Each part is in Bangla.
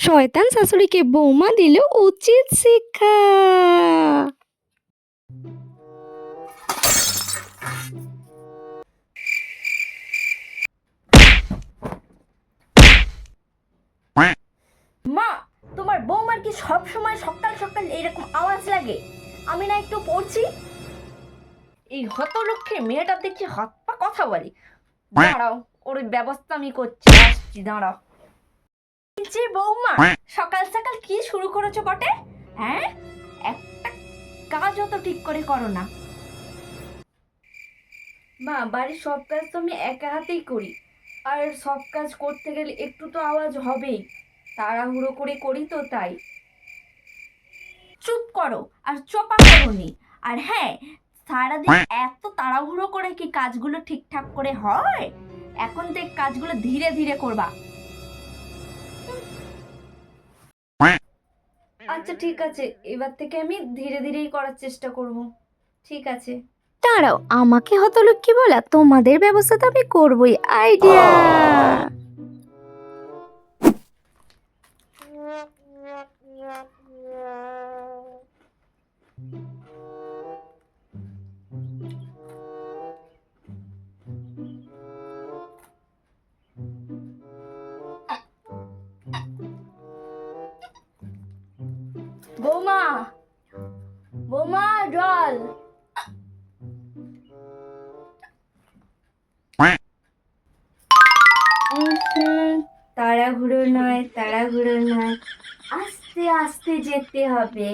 শয়তান শাশুড়িকে বৌমা দিল উচিত শিক্ষা। মা, তোমার বৌমার কি সব সময় সকাল সকাল এরকম আওয়াজ লাগে? আমি না একটু পড়ছি, এই হতলক্ষ্মী মেয়েটা দেখছি হাত পা কথা বলে। দাঁড়াও, ওর ব্যবস্থা আমি করছি, আসছি, দাঁড়াও। যে বৌমা, সকাল সকাল কি শুরু করেছো বটে? হ্যাঁ, একটা কাজও তো ঠিক করে করো না। মা, বাড়ির সব কাজ তো আমি একা হাতেই করি, আর সব কাজ করতে গেলে একটু তো আওয়াজ হবেই, তাড়াহুড়ো করে করি তো তাই। চুপ করো আর চোপা করোনি। আর হ্যাঁ, সারাদিন এত তাড়াহুড়ো করে কি কাজগুলো ঠিকঠাক করে হয়? এখন থেকে কাজগুলো ধীরে ধীরে করবা। আচ্ছা ঠিক আছে, এবার থেকে আমি ধীরে ধীরেই করার চেষ্টা করব। ঠিক আছে। দাঁড়াও, আমাকে হতলক্ষ্মী বলা, তোমাদের ব্যবস্থা তো আমি করবই। আইডিয়া। বৌমা, বৌমা, জল। তাড়াহুড়ো নয়, তাড়াহুড়ো নয়, আস্তে আস্তে যেতে হবে।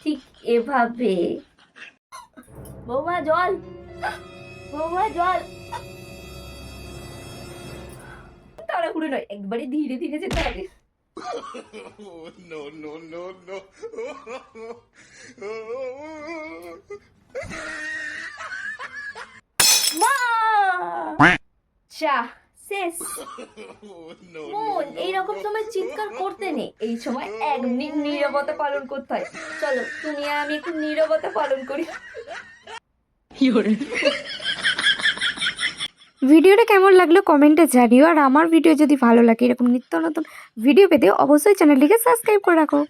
ঠিক এভাবে। বৌমা জল, বৌমা জল। তাড়াহুড়ো নয়, একবারে ধীরে ধীরে যেতে হবে। no, no, no, no. মা, চা শেষ। বোন, এইরকম সময় চিৎকার করতে নেই, এই সময় এক মিনিট নীরবতা পালন করতে হয়। চলো, তুমি আর আমি একটু নীরবতা পালন করি। ভিডিওটা কেমন লাগলো কমেন্টে জানিও। আর আমার ভিডিও যদি ভালো লাগে, এরকম নিত্য নতুন ভিডিও পেতে অবশ্যই চ্যানেলটিকে সাবস্ক্রাইব করে রাখো।